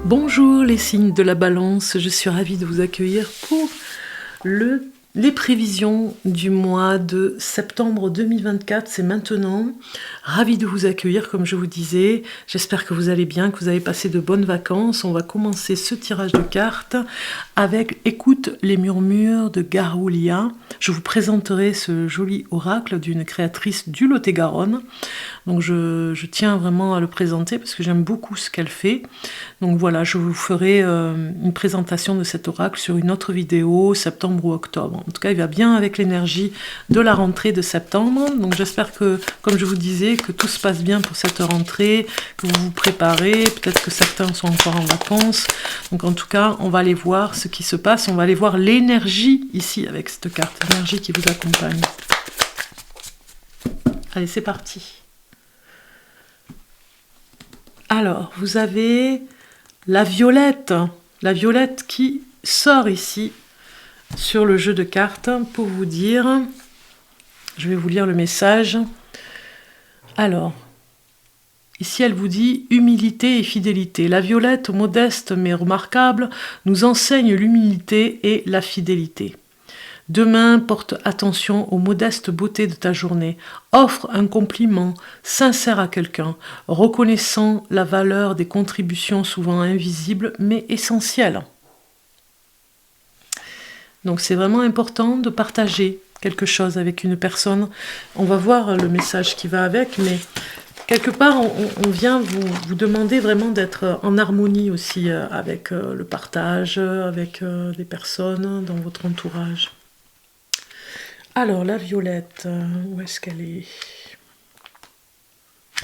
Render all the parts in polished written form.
Bonjour les signes de la balance, je suis ravie de vous accueillir pour les prévisions du mois de septembre 2024, c'est maintenant. Ravie de vous accueillir comme je vous disais, j'espère que vous allez bien, que vous avez passé de bonnes vacances. On va commencer ce tirage de cartes avec Écoute les murmures de Garoulia. Je vous présenterai ce joli oracle d'une créatrice du Lot-et-Garonne. Donc je tiens vraiment à le présenter parce que j'aime beaucoup ce qu'elle fait. Donc voilà, je vous ferai une présentation de cet oracle sur une autre vidéo, septembre ou octobre. En tout cas, il va bien avec l'énergie de la rentrée de septembre. Donc j'espère que, comme je vous disais, que tout se passe bien pour cette rentrée, que vous vous préparez. Peut-être que certains sont encore en vacances. Donc en tout cas, on va aller voir ce qui se passe. On va aller voir l'énergie ici avec cette carte, l'énergie qui vous accompagne. Allez, c'est parti. Alors, vous avez la violette qui sort ici sur le jeu de cartes pour vous dire, je vais vous lire le message. Alors, ici elle vous dit humilité et fidélité. La violette, modeste mais remarquable, nous enseigne l'humilité et la fidélité. Demain, porte attention aux modestes beautés de ta journée. Offre un compliment sincère à quelqu'un, reconnaissant la valeur des contributions souvent invisibles mais essentielles. Donc c'est vraiment important de partager quelque chose avec une personne. On va voir le message qui va avec, mais quelque part on vient vous demander vraiment d'être en harmonie aussi avec le partage, avec des personnes dans votre entourage. Alors, la violette, où est-ce qu'elle est?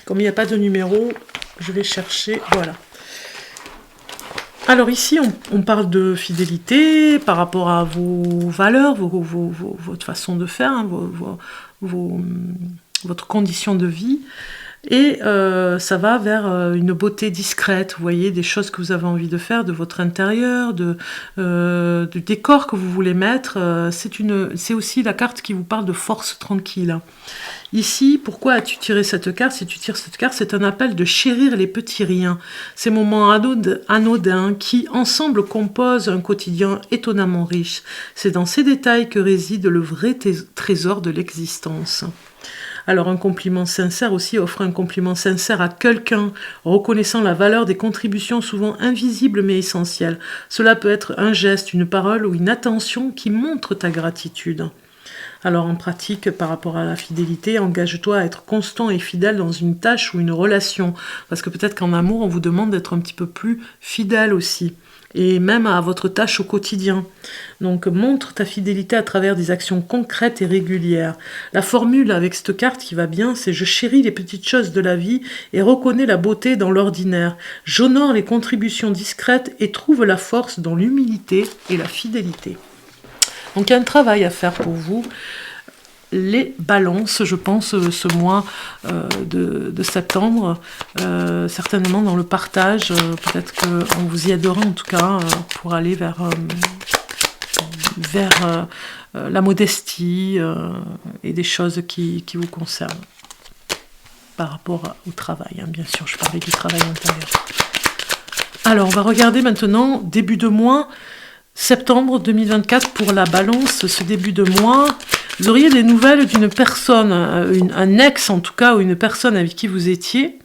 Comme il n'y a pas de numéro, je vais chercher, voilà. Alors ici, on parle de fidélité par rapport à vos valeurs, votre façon de faire, hein, votre condition de vie. Et ça va vers une beauté discrète, vous voyez, des choses que vous avez envie de faire, de votre intérieur, du décor que vous voulez mettre. C'est aussi la carte qui vous parle de force tranquille. Ici, pourquoi as-tu tiré cette carte? Si tu tires cette carte, c'est un appel de chérir les petits riens. Ces moments anodins qui, ensemble, composent un quotidien étonnamment riche. C'est dans ces détails que réside le vrai trésor de l'existence. Alors un compliment sincère aussi, offre un compliment sincère à quelqu'un, reconnaissant la valeur des contributions souvent invisibles mais essentielles. Cela peut être un geste, une parole ou une attention qui montre ta gratitude. Alors en pratique, par rapport à la fidélité, engage-toi à être constant et fidèle dans une tâche ou une relation. Parce que peut-être qu'en amour, on vous demande d'être un petit peu plus fidèle aussi. Et même à votre tâche au quotidien. Donc montre ta fidélité à travers des actions concrètes et régulières. La formule avec cette carte qui va bien, c'est « Je chéris les petites choses de la vie et reconnais la beauté dans l'ordinaire. J'honore les contributions discrètes et trouve la force dans l'humilité et la fidélité. » Donc il y a un travail à faire pour vous. Les balances, je pense, ce mois de septembre, certainement dans le partage, peut-être qu'on vous y aidera en tout cas pour aller vers la modestie et des choses qui vous concernent par rapport au travail, hein, bien sûr, je parlais du travail intérieur. Alors, on va regarder maintenant, début de mois, septembre 2024 pour la balance, ce début de mois. Vous auriez des nouvelles d'une personne, un ex en tout cas, ou une personne avec qui vous étiez,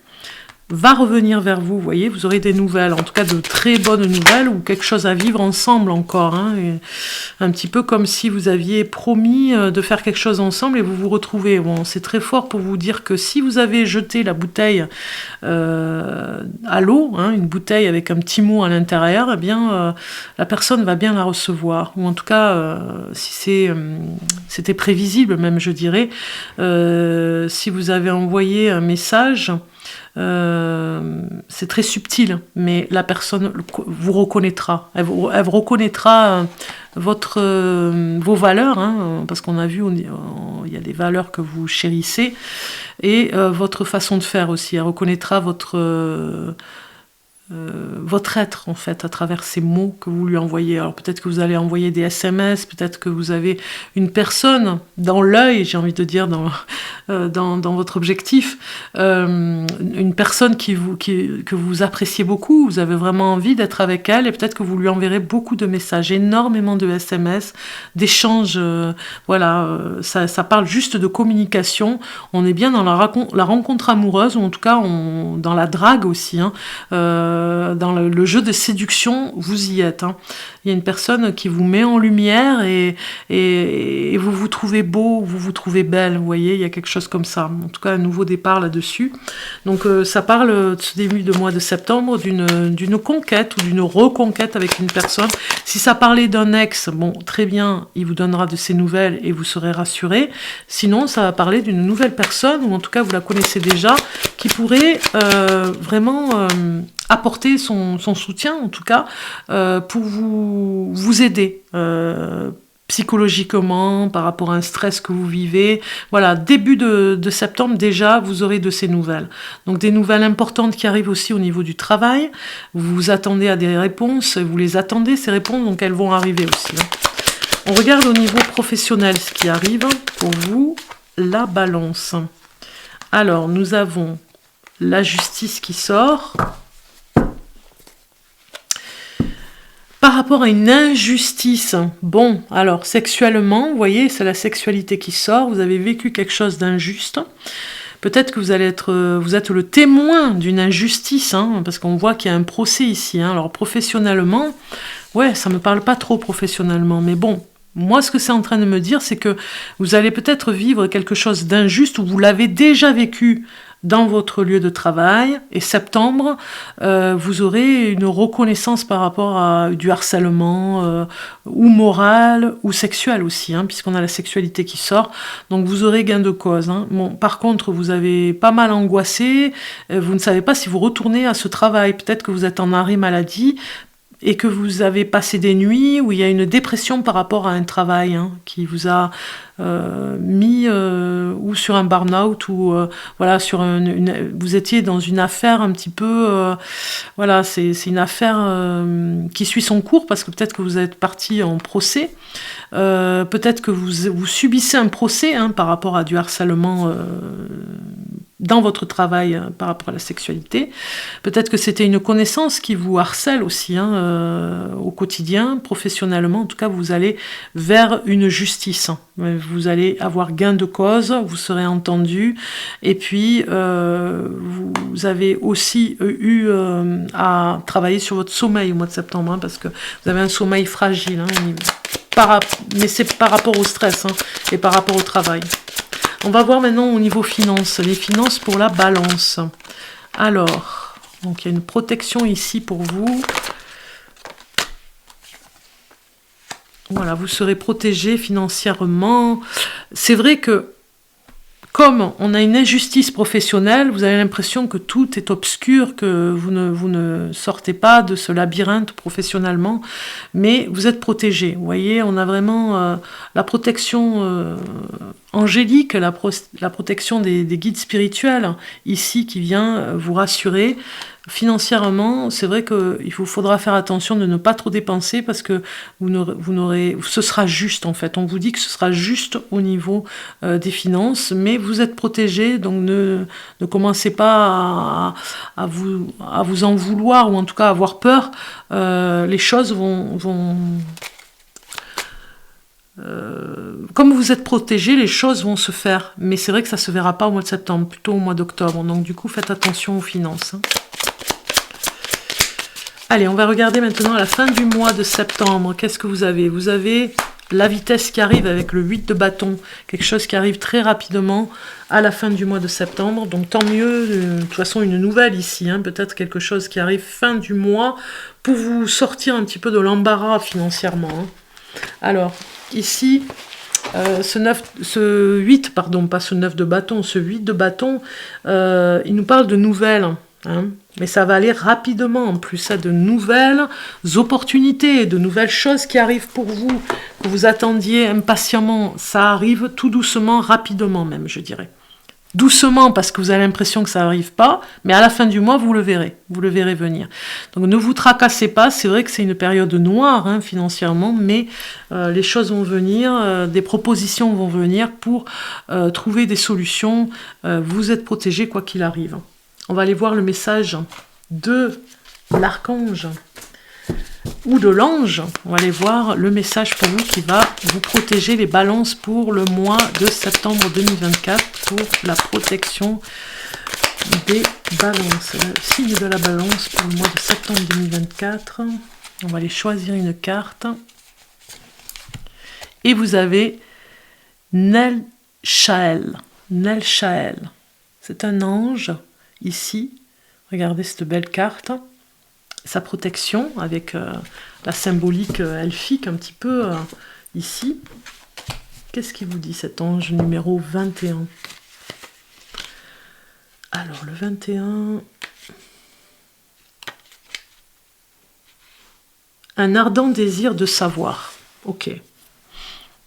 va revenir vers vous, vous voyez, vous aurez des nouvelles, en tout cas de très bonnes nouvelles, ou quelque chose à vivre ensemble encore, hein, un petit peu comme si vous aviez promis de faire quelque chose ensemble et vous vous retrouvez. Bon, c'est très fort pour vous dire que si vous avez jeté la bouteille à l'eau, hein, une bouteille avec un petit mot à l'intérieur, eh bien, la personne va bien la recevoir, ou en tout cas, si c'était prévisible même, je dirais, si vous avez envoyé un message, c'est très subtil, mais la personne vous reconnaîtra. Elle vous reconnaîtra vos valeurs, hein, parce qu'on a vu, il y a des valeurs que vous chérissez, et votre façon de faire aussi. Elle reconnaîtra votre être en fait à travers ces mots que vous lui envoyez. Alors peut-être que vous allez envoyer des SMS, peut-être que vous avez une personne dans l'œil, j'ai envie de dire dans votre objectif, une personne que vous appréciez beaucoup, vous avez vraiment envie d'être avec elle et peut-être que vous lui enverrez beaucoup de messages, énormément de SMS, d'échanges, ça parle juste de communication. On est bien dans la rencontre amoureuse ou en tout cas dans la drague aussi, hein. Dans le jeu de séduction, vous y êtes. Hein. Il y a une personne qui vous met en lumière et vous vous trouvez beau, vous vous trouvez belle, vous voyez, il y a quelque chose comme ça. En tout cas, un nouveau départ là-dessus. Donc ça parle de ce début de mois de septembre d'une conquête ou d'une reconquête avec une personne. Si ça parlait d'un ex, bon, très bien, il vous donnera de ses nouvelles et vous serez rassuré. Sinon, ça va parler d'une nouvelle personne, ou en tout cas, vous la connaissez déjà, qui pourrait vraiment apporter son soutien, en tout cas, pour vous aider psychologiquement, par rapport à un stress que vous vivez. Voilà, début de septembre, déjà, vous aurez de ces nouvelles. Donc des nouvelles importantes qui arrivent aussi au niveau du travail. Vous vous attendez à des réponses, vous les attendez, ces réponses, donc elles vont arriver aussi. Hein. On regarde au niveau professionnel ce qui arrive pour vous, la balance. Alors, nous avons la justice qui sort. Par rapport à une injustice, bon, alors sexuellement, vous voyez, c'est la sexualité qui sort, vous avez vécu quelque chose d'injuste. Peut-être que vous êtes le témoin d'une injustice, hein, parce qu'on voit qu'il y a un procès ici. Hein. Alors professionnellement, ouais, ça me parle pas trop professionnellement, mais bon. Moi, ce que c'est en train de me dire, c'est que vous allez peut-être vivre quelque chose d'injuste ou vous l'avez déjà vécu dans votre lieu de travail. Et septembre, vous aurez une reconnaissance par rapport à du harcèlement ou moral ou sexuel aussi, hein, puisqu'on a la sexualité qui sort. Donc vous aurez gain de cause. Hein. Bon, par contre, vous avez pas mal angoissé. Vous ne savez pas si vous retournez à ce travail. Peut-être que vous êtes en arrêt maladie. Et que vous avez passé des nuits où il y a une dépression par rapport à un travail hein, qui vous a mis ou sur un burn-out ou voilà sur vous étiez dans une affaire un petit peu voilà c'est une affaire qui suit son cours parce que peut-être que vous êtes parti en procès, peut-être que vous subissez un procès hein, par rapport à du harcèlement dans votre travail par rapport à la sexualité. Peut-être que c'était une connaissance qui vous harcèle aussi hein, au quotidien, professionnellement. En tout cas, vous allez vers une justice. Vous allez avoir gain de cause, vous serez entendu. Et puis, vous avez aussi eu à travailler sur votre sommeil au mois de septembre, hein, parce que vous avez un sommeil fragile. Hein, mais c'est par rapport au stress hein, et par rapport au travail. On va voir maintenant au niveau finances, les finances pour la balance. Alors, donc il y a une protection ici pour vous. Voilà, vous serez protégé financièrement. C'est vrai que comme on a une injustice professionnelle, vous avez l'impression que tout est obscur, que vous ne sortez pas de ce labyrinthe professionnellement, mais vous êtes protégé. Vous voyez, on a vraiment la protection angélique, la protection des guides spirituels ici qui vient vous rassurer. Financièrement, c'est vrai qu'il vous faudra faire attention de ne pas trop dépenser parce que ce sera juste en fait. On vous dit que ce sera juste au niveau des finances, mais vous êtes protégé, donc ne commencez pas à vous en vouloir ou en tout cas à avoir peur. Les choses vont comme vous êtes protégé, les choses vont se faire. Mais c'est vrai que ça ne se verra pas au mois de septembre, plutôt au mois d'octobre. Donc du coup, faites attention aux finances. Hein. Allez, on va regarder maintenant à la fin du mois de septembre. Qu'est-ce que vous avez? Vous avez la vitesse qui arrive avec le 8 de bâton. Quelque chose qui arrive très rapidement à la fin du mois de septembre. Donc tant mieux, de toute façon une nouvelle ici. Hein, peut-être quelque chose qui arrive fin du mois pour vous sortir un petit peu de l'embarras financièrement. Hein. Alors, ici, ce 8, pardon, pas ce 9 de bâton, ce 8 de bâton, il nous parle de nouvelles. Hein, mais ça va aller rapidement en plus, ça, de nouvelles opportunités, de nouvelles choses qui arrivent pour vous, que vous attendiez impatiemment. Ça arrive tout doucement, rapidement même, je dirais. doucement parce que vous avez l'impression que ça n'arrive pas, mais à la fin du mois, vous le verrez venir. Donc ne vous tracassez pas, c'est vrai que c'est une période noire hein, financièrement, mais les choses vont venir, des propositions vont venir pour trouver des solutions, vous êtes protégés quoi qu'il arrive. On va aller voir le message de l'archange ou de l'ange. On va aller voir le message pour vous qui va vous protéger, les balances pour le mois de septembre 2024 pour la protection des balances. Le signe de la balance pour le mois de septembre 2024. On va aller choisir une carte. Et vous avez Nel Shael. Nel Shael. C'est un ange ici. Regardez cette belle carte. Sa protection avec la symbolique elfique un petit peu ici. Qu'est-ce qu'il vous dit cet ange numéro 21? Alors le 21... Un ardent désir de savoir. Ok.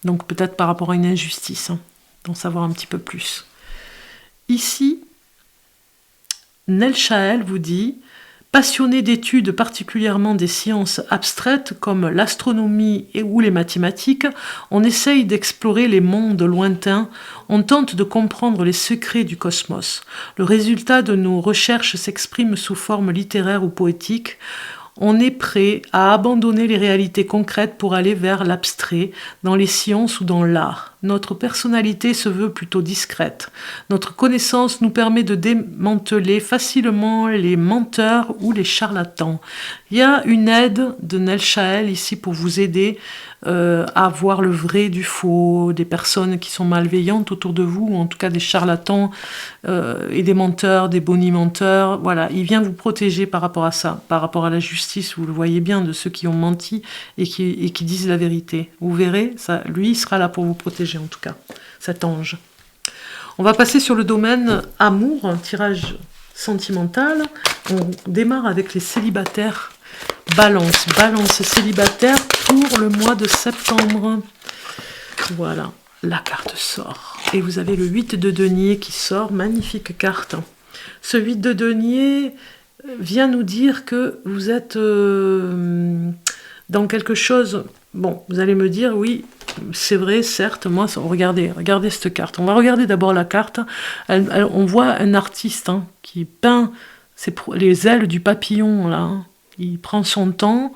Donc peut-être par rapport à une injustice, hein, d'en savoir un petit peu plus. Ici, Nel Shael vous dit... Passionné d'études, particulièrement des sciences abstraites comme l'astronomie ou les mathématiques, on essaye d'explorer les mondes lointains, on tente de comprendre les secrets du cosmos. Le résultat de nos recherches s'exprime sous forme littéraire ou poétique. On est prêt à abandonner les réalités concrètes pour aller vers l'abstrait, dans les sciences ou dans l'art. Notre personnalité se veut plutôt discrète. Notre connaissance nous permet de démanteler facilement les menteurs ou les charlatans. Il y a une aide de Nel Shael ici pour vous aider à voir le vrai du faux, des personnes qui sont malveillantes autour de vous, ou en tout cas des charlatans et des menteurs, des bonimenteurs. Voilà, il vient vous protéger par rapport à ça, par rapport à la justice, vous le voyez bien, de ceux qui ont menti et qui disent la vérité. Vous verrez, ça, lui, il sera là pour vous protéger en tout cas, cet ange. On va passer sur le domaine amour, un tirage sentimental. On démarre avec les célibataires. Balance célibataire pour le mois de septembre. Voilà, la carte sort. Et vous avez le 8 de denier qui sort, magnifique carte. Ce 8 de denier vient nous dire que vous êtes dans quelque chose... Bon, vous allez me dire, oui, c'est vrai, certes, moi, regardez cette carte. On va regarder d'abord la carte. On voit un artiste hein, qui peint les ailes du papillon, là, hein. Il prend son temps,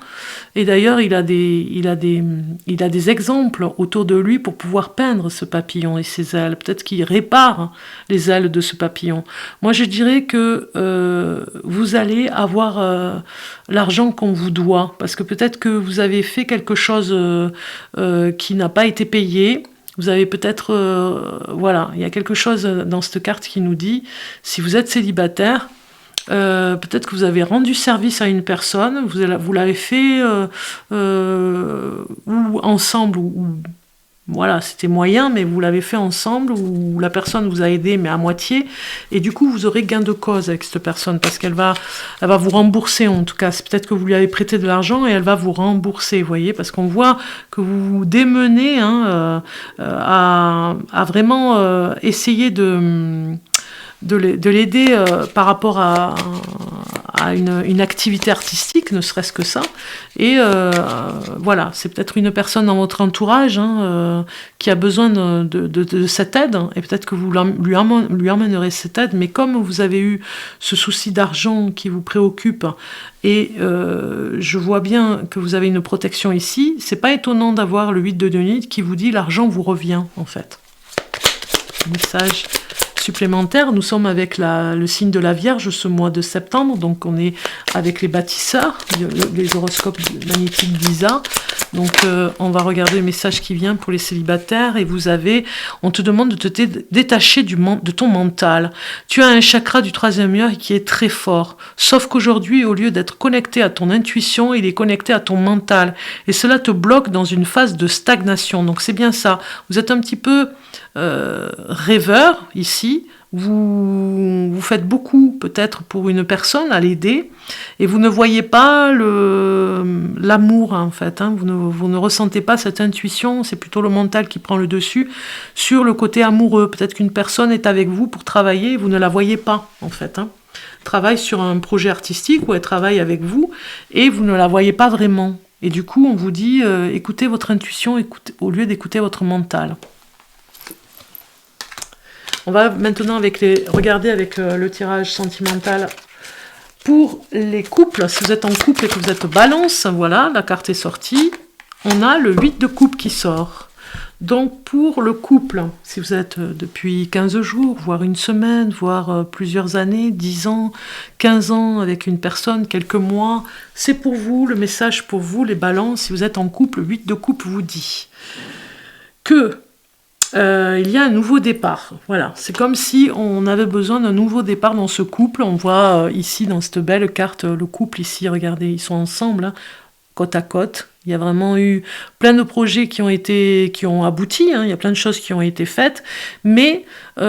et d'ailleurs il a des exemples autour de lui pour pouvoir peindre ce papillon et ses ailes. Peut-être qu'il répare les ailes de ce papillon. Moi je dirais que vous allez avoir l'argent qu'on vous doit, parce que peut-être que vous avez fait quelque chose qui n'a pas été payé. Vous avez peut-être, voilà, il y a quelque chose dans cette carte qui nous dit, si vous êtes célibataire, peut-être que vous avez rendu service à une personne, vous l'avez fait ou ensemble, ou voilà, c'était moyen, mais vous l'avez fait ensemble, ou la personne vous a aidé, mais à moitié, et du coup vous aurez gain de cause avec cette personne, parce elle va vous rembourser en tout cas. C'est peut-être que vous lui avez prêté de l'argent et elle va vous rembourser, vous voyez, parce qu'on voit que vous vous démenez hein, à vraiment essayer de l'aider par rapport à une activité artistique, ne serait-ce que ça. Et voilà, c'est peut-être une personne dans votre entourage hein, qui a besoin de cette aide, et peut-être que vous lui emmènerez cette aide, mais comme vous avez eu ce souci d'argent qui vous préoccupe, et je vois bien que vous avez une protection ici, c'est pas étonnant d'avoir le 8 de denier qui vous dit l'argent vous revient, en fait. Message supplémentaire, nous sommes avec le signe de la Vierge ce mois de septembre, donc on est avec les bâtisseurs, les horoscopes magnétiques d'Isa. Donc on va regarder le message qui vient pour les célibataires, et on te demande de te détacher de ton mental. Tu as un chakra du 3e œil qui est très fort, sauf qu'aujourd'hui, au lieu d'être connecté à ton intuition, il est connecté à ton mental, et cela te bloque dans une phase de stagnation. Donc c'est bien ça, vous êtes un petit peu rêveur ici. Vous faites beaucoup peut-être pour une personne à l'aider et vous ne voyez pas l'amour en fait, hein. Vous ne ressentez pas cette intuition, c'est plutôt le mental qui prend le dessus sur le côté amoureux. Peut-être qu'une personne est avec vous pour travailler et vous ne la voyez pas en fait, hein. Travaille sur un projet artistique ou elle travaille avec vous et vous ne la voyez pas vraiment. Et du coup on vous dit écoutez votre intuition au lieu d'écouter votre mental. On va maintenant regarder avec le tirage sentimental pour les couples. Si vous êtes en couple et que vous êtes balance, voilà, la carte est sortie. On a le 8 de coupe qui sort. Donc pour le couple, si vous êtes depuis 15 jours, voire une semaine, voire plusieurs années, 10 ans, 15 ans avec une personne, quelques mois, c'est pour vous, le message pour vous, les balances. Si vous êtes en couple, le 8 de coupe vous dit que il y a un nouveau départ. Voilà, c'est comme si on avait besoin d'un nouveau départ dans ce couple. On voit ici dans cette belle carte le couple ici, regardez, ils sont ensemble, hein, côte à côte. Il y a vraiment eu plein de projets qui ont abouti, hein. Il y a plein de choses qui ont été faites, mais c'est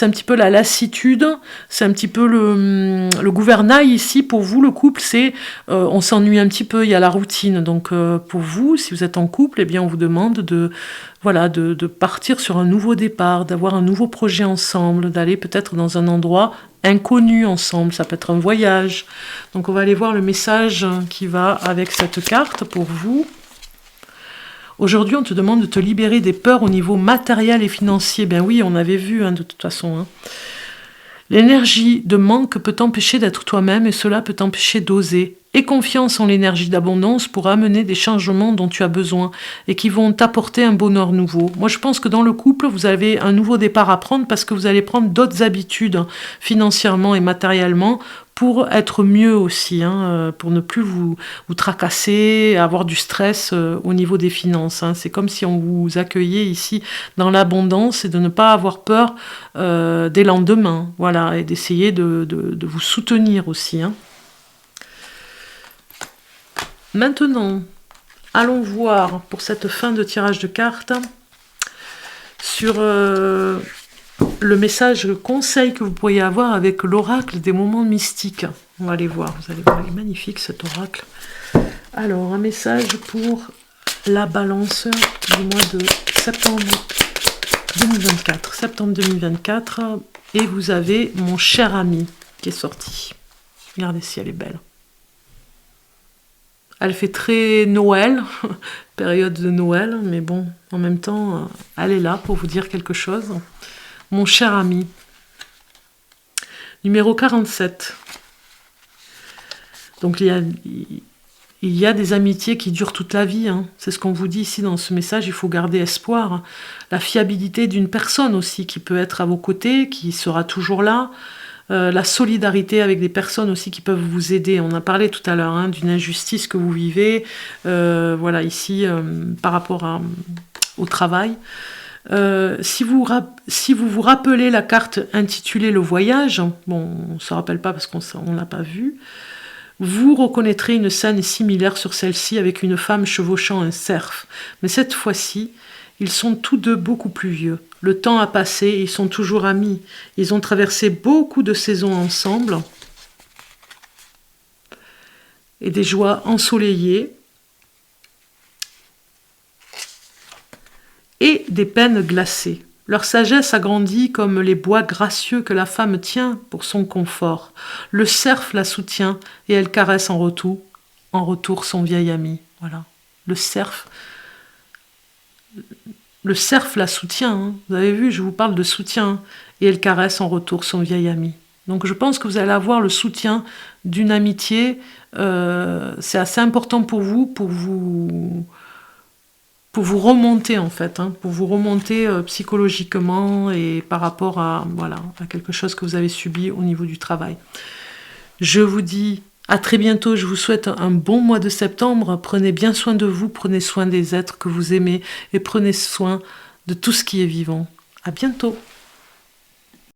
un petit peu la lassitude, c'est un petit peu le gouvernail ici pour vous, le couple, c'est on s'ennuie un petit peu, il y a la routine. Donc pour vous, si vous êtes en couple, eh bien on vous demande de partir sur un nouveau départ, d'avoir un nouveau projet ensemble, d'aller peut-être dans un endroit inconnu ensemble, ça peut être un voyage. Donc on va aller voir le message qui va avec cette carte pour vous. Aujourd'hui, on te demande de te libérer des peurs au niveau matériel et financier. Ben oui, on avait vu de toute façon. L'énergie de manque peut t'empêcher d'être toi-même et cela peut t'empêcher d'oser. Aie confiance en l'énergie d'abondance pour amener des changements dont tu as besoin et qui vont t'apporter un bonheur nouveau. Moi, je pense que dans le couple, vous avez un nouveau départ à prendre parce que vous allez prendre d'autres habitudes financièrement et matériellement pour être mieux aussi, hein, pour ne plus vous tracasser, avoir du stress au niveau des finances. Hein. C'est comme si on vous accueillait ici dans l'abondance et de ne pas avoir peur des lendemains, voilà, et d'essayer de vous soutenir aussi. Hein. Maintenant, allons voir pour cette fin de tirage de cartes sur le message, le conseil que vous pourriez avoir avec l'oracle des moments mystiques. On va aller voir, vous allez voir, il est magnifique cet oracle. Alors, un message pour la balance du mois de septembre 2024. Septembre 2024, et vous avez mon cher ami qui est sorti. Regardez si elle est belle. Elle fait très Noël, période de Noël, mais bon, en même temps, elle est là pour vous dire quelque chose. Mon cher ami. Numéro 47. Donc il y a des amitiés qui durent toute la vie. Hein. C'est ce qu'on vous dit ici dans ce message, il faut garder espoir. La fiabilité d'une personne aussi qui peut être à vos côtés, qui sera toujours là. La solidarité avec des personnes aussi qui peuvent vous aider. On a parlé tout à l'heure d'une injustice que vous vivez, voilà, ici, par rapport au travail. Si vous vous rappelez la carte intitulée Le Voyage, bon, on ne se rappelle pas parce qu'on ne l'a pas vue, vous reconnaîtrez une scène similaire sur celle-ci avec une femme chevauchant un cerf. Mais cette fois-ci, ils sont tous deux beaucoup plus vieux. Le temps a passé, ils sont toujours amis. Ils ont traversé beaucoup de saisons ensemble et des joies ensoleillées et des peines glacées. Leur sagesse a grandi comme les bois gracieux que la femme tient pour son confort. Le cerf la soutient et elle caresse en retour son vieil ami. Voilà, le cerf la soutient, hein. Vous avez vu, je vous parle de soutien, et elle caresse en retour son vieil ami. Donc je pense que vous allez avoir le soutien d'une amitié, c'est assez important pour vous remonter en fait, hein, pour vous remonter psychologiquement et par rapport à quelque chose que vous avez subi au niveau du travail. Je vous dis à très bientôt, je vous souhaite un bon mois de septembre. Prenez bien soin de vous, prenez soin des êtres que vous aimez et prenez soin de tout ce qui est vivant. À bientôt.